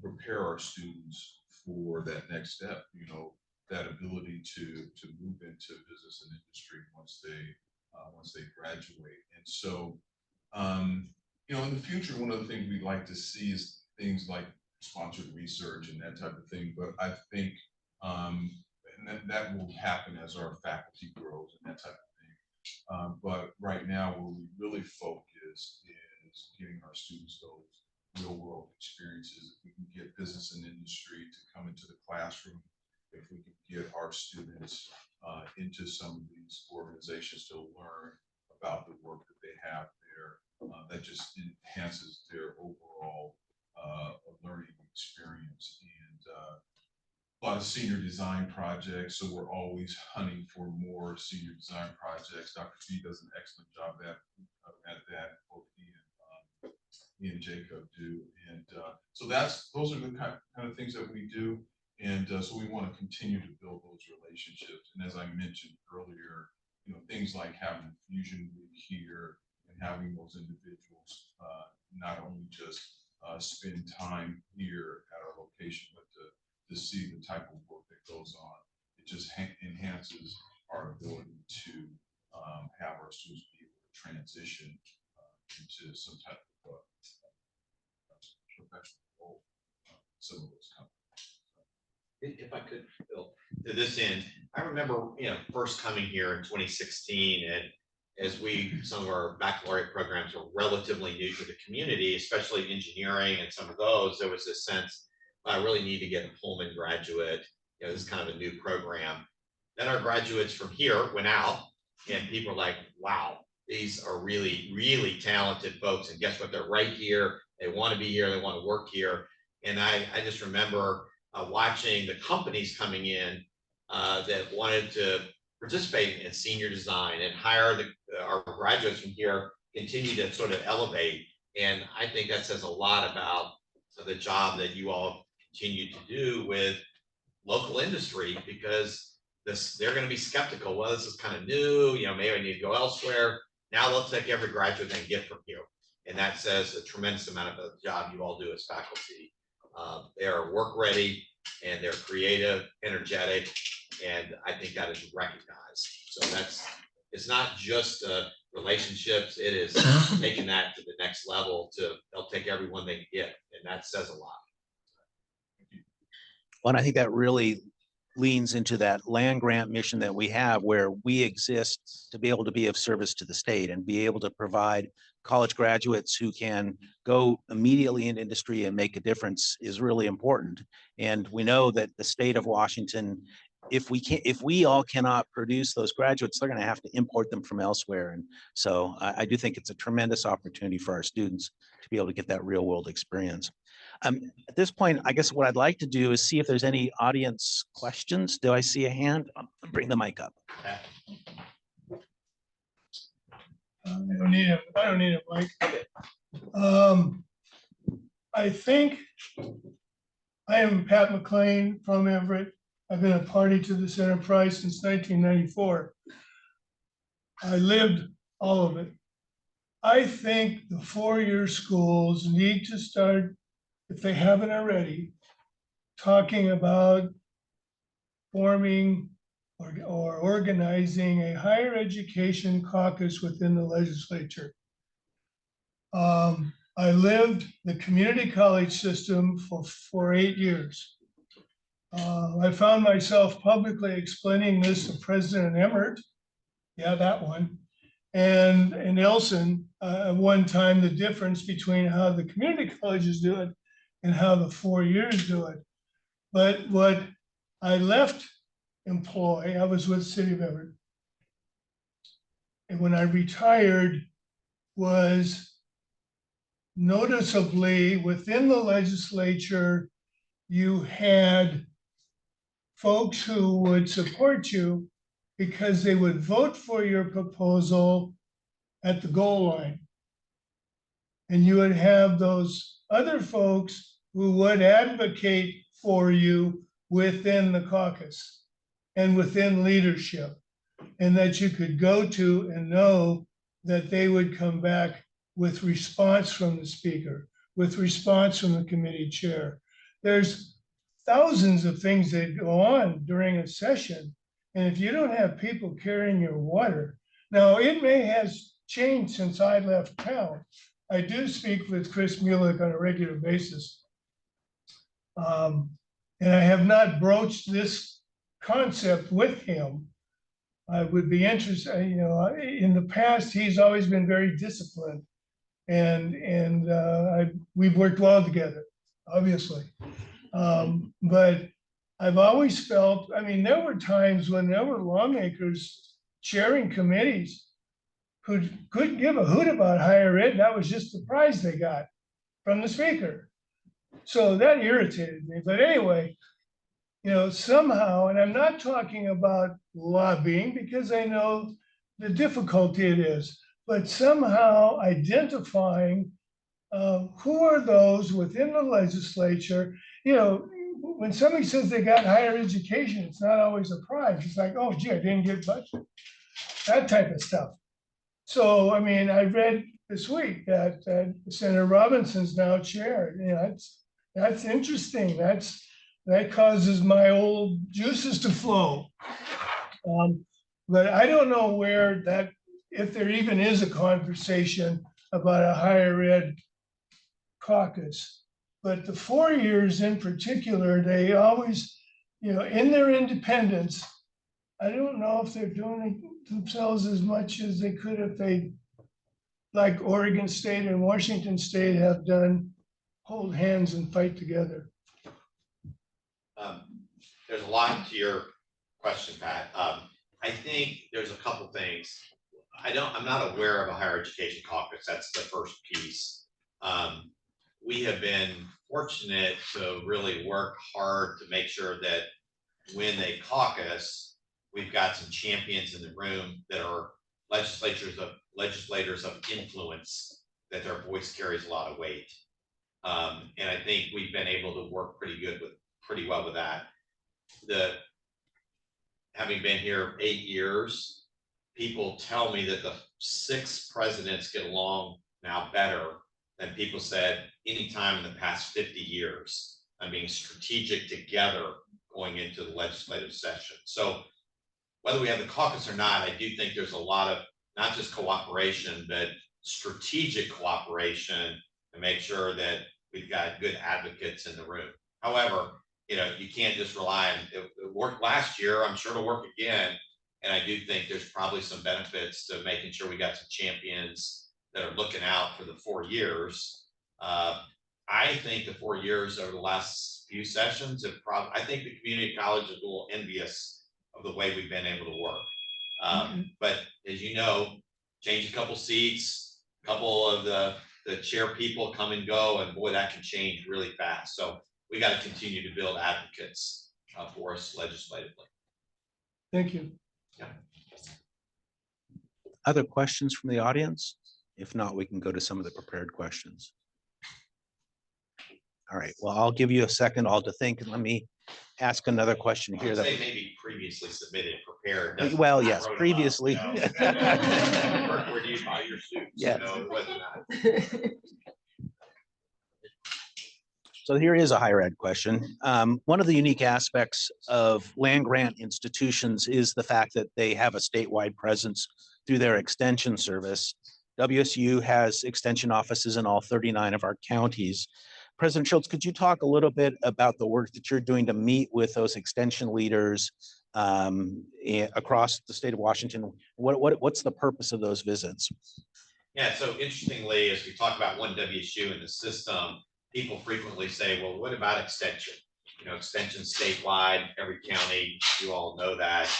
prepare our students for that next step, that ability to move into business and industry once they graduate. And so, in the future, one of the things we'd like to see is things like sponsored research and that type of thing. But I think and that will happen as our faculty grows and that type of thing. But right now, where we really focus is getting our students those real world experiences. If we can get business and industry to come into the classroom, if we can get our students into some of these organizations to learn about the work that they have there, that just enhances their overall learning experience. And a lot of senior design projects, so we're always hunting for more senior design projects. Dr. Fee does an excellent job at that. Both he and Jacob do, and so those are the kind of things that we do, and so we want to continue to build those relationships. And as I mentioned earlier, things like having a fusion week here and having those individuals not only just spend time here at our location, but to see the type of work that goes on. It just enhances our ability to have our students be able to transition into some type of professional role. Some of those companies. If I could, Bill, to this end, I remember, first coming here in 2016, and as some of our baccalaureate programs are relatively new to the community, especially engineering and some of those, there was this sense, I really need to get a Pullman graduate. This is kind of a new program. Then our graduates from here went out, and people are like, wow, these are really, really talented folks. And guess what? They're right here. They want to be here. They want to work here. And I just remember watching the companies coming in that wanted to participate in senior design and hire our graduates from here, continue to sort of elevate. And I think that says a lot about the job that you all continue to do with local industry, because they're going to be skeptical. Well, this is kind of new, maybe I need to go elsewhere. Now let's take every graduate and get from here. And that says a tremendous amount of the job you all do as faculty. They are work ready and they're creative, energetic, and I think that is recognized. So it's not just relationships, it is taking that to the next level. They'll take everyone they can get, and that says a lot. Well, and I think that really leans into that land grant mission that we have, where we exist to be able to be of service to the state and be able to provide college graduates who can go immediately in industry and make a difference is really important. And we know that the state of Washington, if we all cannot produce those graduates, they're going to have to import them from elsewhere. And so I do think it's a tremendous opportunity for our students to be able to get that real world experience. At this point, I guess what I'd like to do is see if there's any audience questions. Do I see a hand? Bring the mic up. I don't need a mic. I think I am Pat McLean from Everett. I've been a party to this enterprise since 1994. I lived all of it. I think the four-year schools need to start, if they haven't already, talking about forming or organizing a higher education caucus within the legislature. I lived the community college system for 8 years. I found myself publicly explaining this to President Everett, yeah, that one, and Nelson one time, the difference between how the community colleges do it and how the 4 years do it. But what I left employ, I was with the City of Everett, and when I retired was noticeably within the legislature, you had folks who would support you because they would vote for your proposal at the goal line. And you would have those other folks who would advocate for you within the caucus and within leadership, and that you could go to and know that they would come back with response from the speaker, with response from the committee chair. There's thousands of things that go on during a session. And if you don't have people carrying your water, now it may has changed since I left town. I do speak with Chris Mulick on a regular basis. And I have not broached this concept with him. I would be interested, in the past, he's always been very disciplined. And we've worked well together, obviously. But I've always felt, there were times when there were lawmakers chairing committees who couldn't give a hoot about higher ed. That was just the prize they got from the speaker. So that irritated me. But anyway, somehow, and I'm not talking about lobbying because I know the difficulty it is, but somehow identifying who are those within the legislature. When somebody says they got higher education, it's not always a prize. It's like, oh, gee, I didn't get budget. that type of stuff. So, I mean, I read this week that Senator Robinson's now chair, you know, that's interesting. That causes my old juices to flow. But I don't know where that, if there even is a conversation about a higher ed caucus. But the 4 years in particular, they always, you know, in their independence, I don't know if they're doing it themselves as much as they could if they, like Oregon State and Washington State have done, hold hands and fight together. There's a lot to your question, Pat. I think there's a couple things. I'm not aware of a higher education caucus. That's the first piece. We have been fortunate to really work hard to make sure that when they caucus, we've got some champions in the room that are legislators of influence, that their voice carries a lot of weight. And I think we've been able to work pretty well with that. Having been here 8 years, people tell me that the 6 presidents get along now better than people said anytime in the past 50 years. I mean, strategic together going into the legislative session. So whether we have the caucus or not, I do think there's a lot of not just cooperation, but strategic cooperation to make sure that we've got good advocates in the room. However, you know, you can't just rely on it. It worked last year. I'm sure it'll work again. And I do think there's probably some benefits to making sure we got some champions that are looking out for the 4 years. I think the 4 years over the last few sessions have I think the community college is a little envious of the way we've been able to work. But as you know, change a couple seats, a couple of the chair people come and go, and boy, that can change really fast. So we got to continue to build advocates for us legislatively. Thank you. Yeah. Other questions from the audience? If not, we can go to some of the prepared questions. All right, well, I'll give you a second all to think, and let me ask another question here. I'd say maybe previously submitted, prepared. doesn't- Well, not yes, wrote 'em up, previously. you know. Where do you buy your suits? Yes. You know, it wasn't that. So here is a higher ed question. One of the unique aspects of land grant institutions is the fact that they have a statewide presence through their extension service. WSU has extension offices in all 39 of our counties. President Schultz, could you talk a little bit about the work that you're doing to meet with those extension leaders across the state of Washington? What's the purpose of those visits? Yeah, so interestingly, as we talk about one WSU in the system, people frequently say, well, what about extension? You know, extension statewide, every county, you all know that.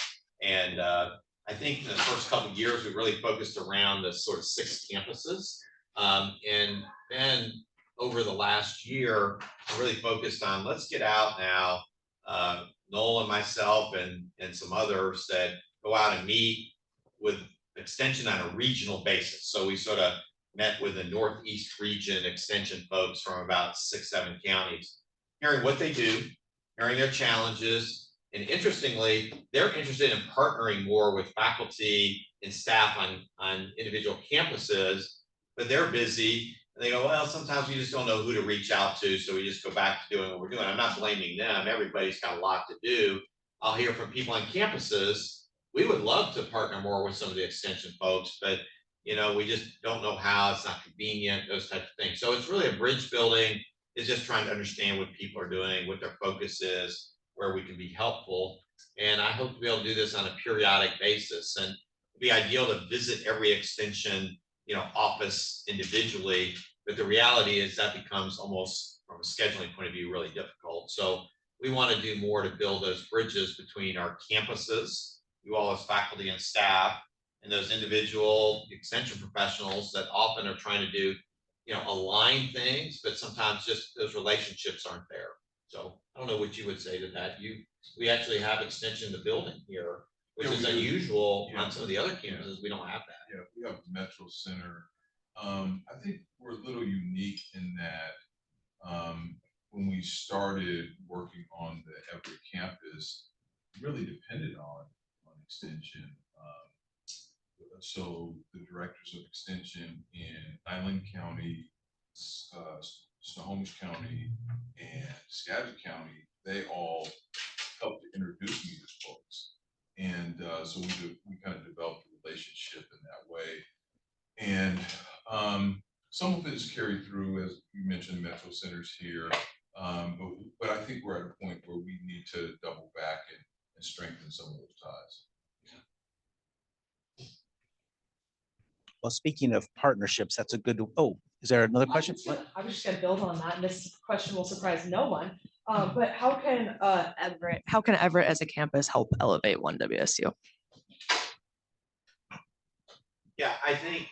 And I think in the first couple of years, we really focused around the sort of 6 campuses. And then over the last year, I really focused on, let's get out now. Noel and myself and some others that go out and meet with extension on a regional basis. So we sort of met with the Northeast region extension folks from about 6, 7 counties, hearing what they do, hearing their challenges. And interestingly, they're interested in partnering more with faculty and staff on individual campuses, but they're busy. And they go, well, sometimes we just don't know who to reach out to. So we just go back to doing what we're doing. I'm not blaming them. Everybody's got a lot to do. I'll hear from people on campuses. We would love to partner more with some of the extension folks, but you know, we just don't know how. It's not convenient, those types of things. So it's really a bridge building. It's just trying to understand what people are doing, what their focus is, where we can be helpful. And I hope to be able to do this on a periodic basis. And it'd be ideal to visit every extension, you know, office individually. But the reality is that becomes almost, from a scheduling point of view, really difficult. So we want to do more to build those bridges between our campuses, you all as faculty and staff, and those individual extension professionals that often are trying to do, you know, align things, but sometimes just those relationships aren't there. So I don't know what you would say to that. We actually have extension in the building here, which is unusual on some of the other campuses. We don't have that. Yeah, we have Metro Center. I think we're a little unique in that when we started working on the Everett campus, really depended on extension. So the directors of extension in Island County, Snohomish County, and Skagit County, they all helped to introduce me to folks. And so we kind of developed a relationship in that way. And some of it is carried through, as you mentioned, Metro Centers here. But I think we're at a point where we need to double back and strengthen some of those ties. Well, speaking of partnerships, that's a good, oh, is there another question? I was just gonna build on that, and this question will surprise no one. But how can Everett as a campus help elevate one WSU? Yeah, I think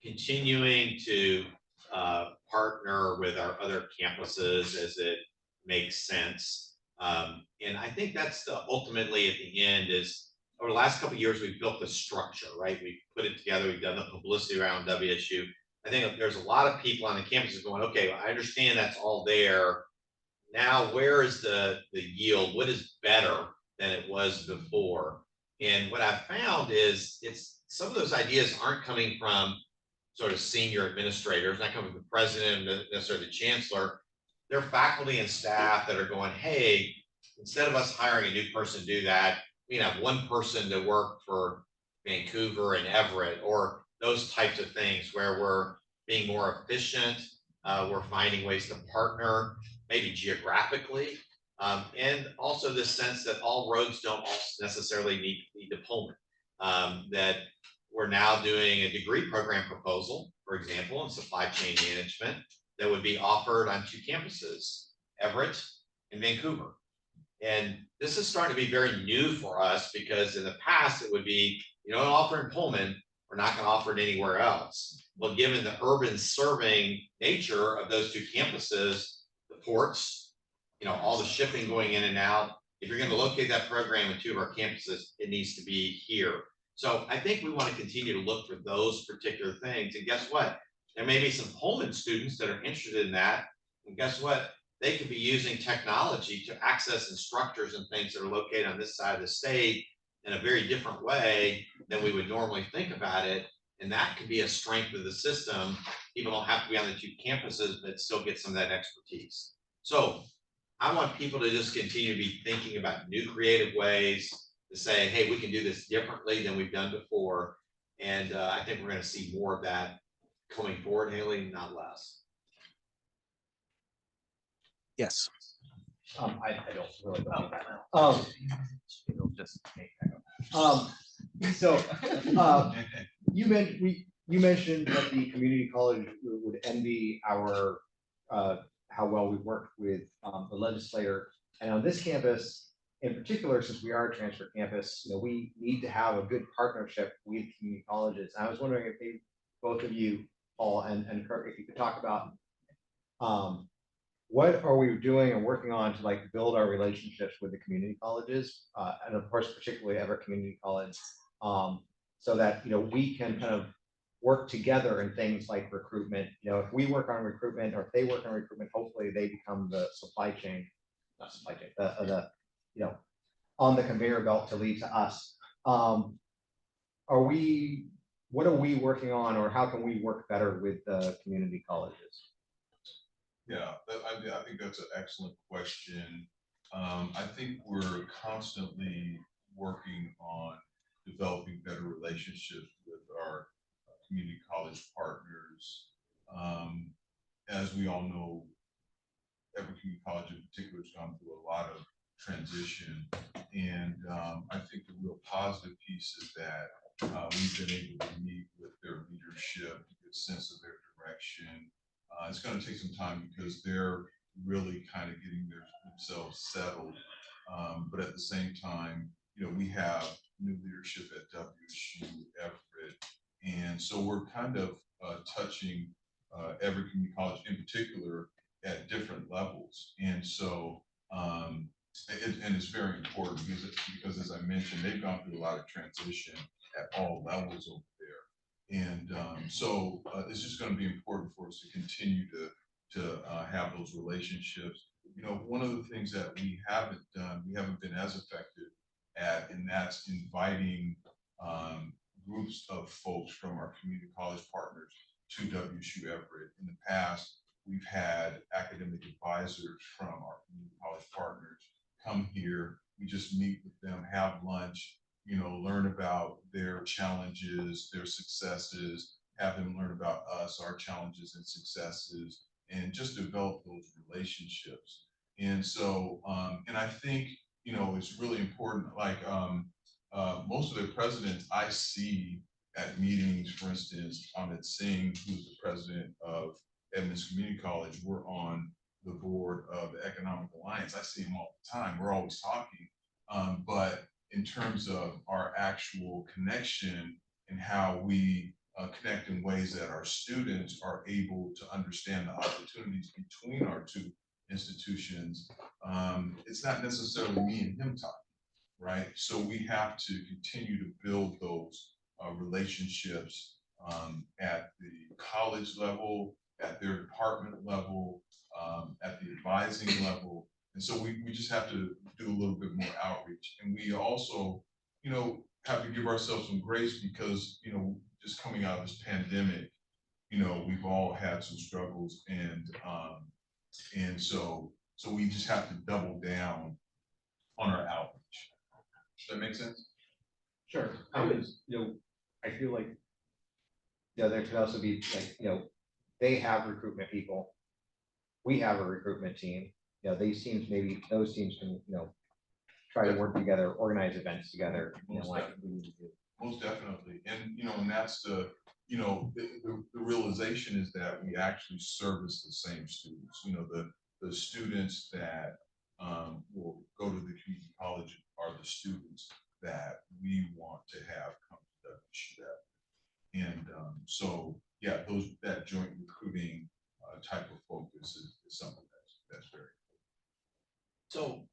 continuing to partner with our other campuses as it makes sense. And I think that's ultimately at the end is over the last couple of years, we've built the structure, right? We've put it together, we've done the publicity around WSU. I think there's a lot of people on the campuses going, okay, well, I understand that's all there. Now, where is the yield? What is better than it was before? And what I've found is some of those ideas aren't coming from sort of senior administrators, not coming from the president and necessarily the chancellor. They're faculty and staff that are going, hey, instead of us hiring a new person to do that, we can have one person to work for Vancouver and Everett, or those types of things where we're being more efficient. We're finding ways to partner, maybe geographically, and also this sense that all roads don't necessarily need to Pullman. That we're now doing a degree program proposal, for example, in supply chain management that would be offered on 2 campuses, Everett and Vancouver. And this is starting to be very new for us because in the past it would be, you don't offer in Pullman, we're not going to offer it anywhere else. Well, given the urban serving nature of those 2 campuses, the ports, all the shipping going in and out, if you're going to locate that program in 2 of our campuses, it needs to be here. So I think we want to continue to look for those particular things. And guess what? There may be some Pullman students that are interested in that. And guess what? They could be using technology to access instructors and things that are located on this side of the state in a very different way than we would normally think about it. And that could be a strength of the system. People don't have to be on the 2 campuses, but still get some of that expertise. So I want people to just continue to be thinking about new creative ways to say, hey, we can do this differently than we've done before. And I think we're going to see more of that coming forward, Haley, not less. Yes. I don't really know that now. You mentioned that the community college would envy our how well we worked with the legislator, and on this campus in particular, since we are a transfer campus, we need to have a good partnership with community colleges. And I was wondering if both of you, Paul and Kirk, if you could talk about what are we doing and working on to build our relationships with the community colleges, and of course, particularly Everett Community College, so that we can kind of work together in things like recruitment. If we work on recruitment, or if they work on recruitment, hopefully they become the supply chain, not supply chain, on the conveyor belt to lead to us. What are we working on, or how can we work better with the community colleges? Yeah, I think that's an excellent question. I think we're constantly working on developing better relationships with our community college partners. As we all know, every community college in particular has gone through a lot of transition. And I think the real positive piece is that we've been able to meet with their leadership, get a sense of their direction. It's going to take some time because they're really kind of getting themselves settled. But at the same time, we have new leadership at WSU, Everett. And so we're kind of touching every community college in particular at different levels. And so, and it's very important because as I mentioned, they've gone through a lot of transition at all levels over there. And so it's just going to be important for us to continue to have those relationships. One of the things that we haven't done, we haven't been as effective at, and that's inviting groups of folks from our community college partners to WSU Everett. In the past, we've had academic advisors from our community college partners come here. We just meet with them, have lunch, you know, learn about their challenges, their successes, have them learn about us, our challenges and successes, and just develop those relationships. And so, and I think, you know, it's really important, like most of the presidents I see at meetings, for instance, Amit Singh, who's the president of Edmonds Community College, we're on the board of the Economic Alliance. I see him all the time. We're always talking. But in terms of our actual connection and how we connect in ways that our students are able to understand the opportunities between our two institutions, it's not necessarily me and him talking, right? So we have to continue to build those relationships at the college level, at their department level, at the advising level. And so we just have to do a little bit more outreach. And we also, you know, have to give ourselves some grace because, you know, just coming out of this pandemic, you know, we've all had some struggles, and so we just have to double down on our outreach. Does that make sense? Sure. You know, I feel like, you know, there could also be like, you know, they have recruitment people. We have a recruitment team. You know, these teams, maybe those teams can, you know, try to work together, organize events together, you know, like we need to do. Most definitely. And, you know, and that's the, you know, the realization is that we actually service the same students. You know, the students that will go to the community college are the students that we want to have come to WSU. And so, yeah, that joint recruiting type of focus is something that's very important. So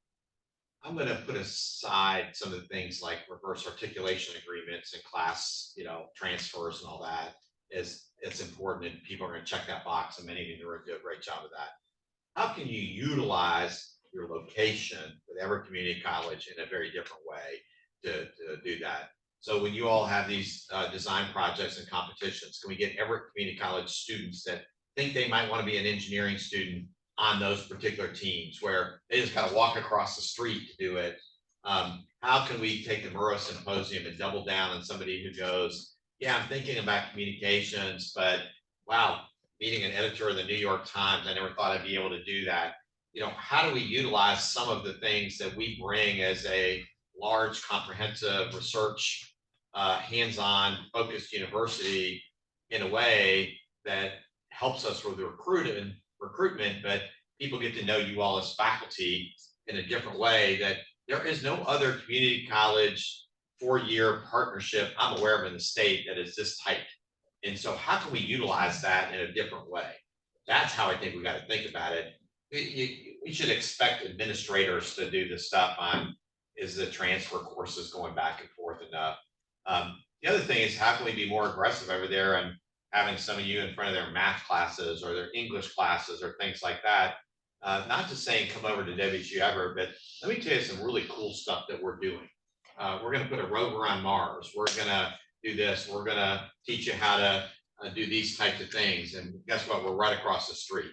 I'm going to put aside some of the things like reverse articulation agreements and class, you know, transfers and all that. It's important, and people are going to check that box, and many of you are going to do a great job of that. How can you utilize your location with Everett Community College in a very different way to do that? So when you all have these design projects and competitions, can we get Everett Community College students that think they might want to be an engineering student on those particular teams where they just kind of walk across the street to do it? How can we take the Murrow Symposium and double down on somebody who goes, yeah, I'm thinking about communications, but wow, meeting an editor of the New York Times, I never thought I'd be able to do that. You know, how do we utilize some of the things that we bring as a large, comprehensive research, hands-on focused university in a way that helps us with the recruitment, but people get to know you all as faculty in a different way that there is no other community college 4-year partnership I'm aware of in the state that is this tight. And so how can we utilize that in a different way? That's how I think we got to think about it. We should expect administrators to do this stuff on, is the transfer courses going back and forth enough? The other thing is, how can we be more aggressive over there and having some of you in front of their math classes or their English classes or things like that? Not just saying come over to WSU Everett, but let me tell you some really cool stuff that we're doing. We're going to put a rover on Mars. We're going to do this. We're going to teach you how to do these types of things. And guess what? We're right across the street.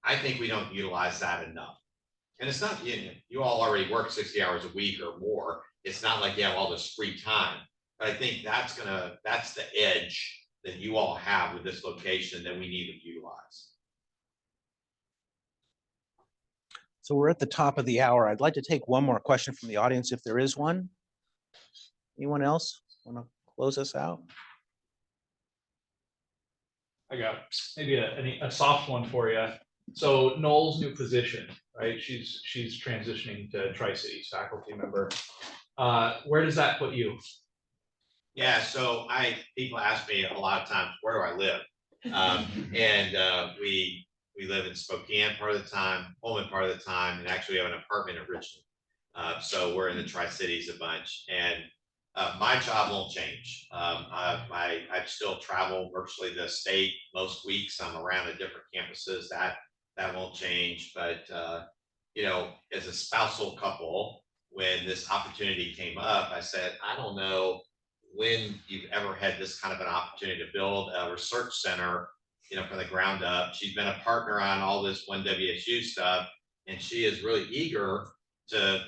I think we don't utilize that enough. And it's not, you all already work 60 hours a week or more. It's not like you have all this free time. But I think that's the edge that you all have with this location that we need to utilize. So we're at the top of the hour. I'd like to take one more question from the audience if there is one. Anyone else want to close us out? I got maybe a soft one for you. So Noel's new position, right? She's transitioning to Tri-Cities faculty member. Where does that put you? Yeah, so people ask me a lot of times, where do I live? And we live in Spokane part of the time, Pullman part of the time, and actually have an apartment in Richmond. So we're in the Tri-Cities a bunch, and my job won't change. I still travel virtually the state most weeks. I'm around at different campuses. That won't change. But you know, as a spousal couple, when this opportunity came up, I said, I don't know when you've ever had this kind of an opportunity to build a research center, from the ground up. She's been a partner on all this One WSU stuff, and she is really eager to,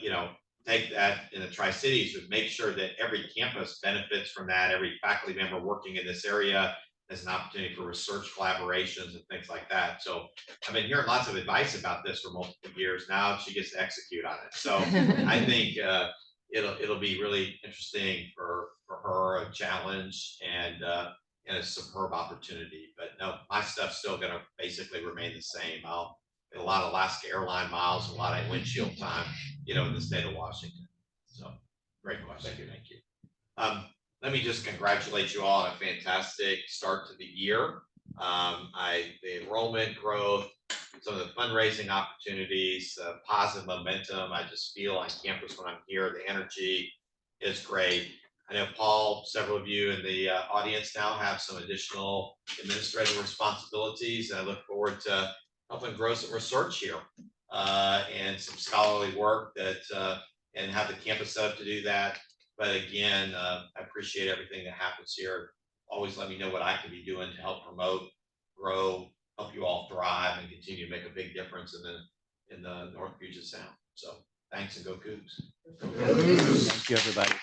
take that in the Tri-Cities to make sure that every campus benefits from that. Every faculty member working in this area has an opportunity for research collaborations and things like that. So I've been hearing lots of advice about this for multiple years. Now she gets to execute on it. So I think it'll be really interesting for her, a challenge and a superb opportunity. But no, my stuff's still going to basically remain the same. I'll get a lot of Alaska airline miles, a lot of windshield time, in the state of Washington. So great question. Thank you. Let me just congratulate you all on a fantastic start to the year. The enrollment growth, some of the fundraising opportunities, positive momentum. I just feel on campus when I'm here, the energy is great. I know Paul, several of you in the audience now have some additional administrative responsibilities. I look forward to helping grow some research here and some scholarly work and have the campus set up to do that. But again, I appreciate everything that happens here. Always let me know what I can be doing to help promote, grow, help you all thrive and continue to make a big difference in the North Puget Sound. So thanks and go Cougs. Thank you, everybody.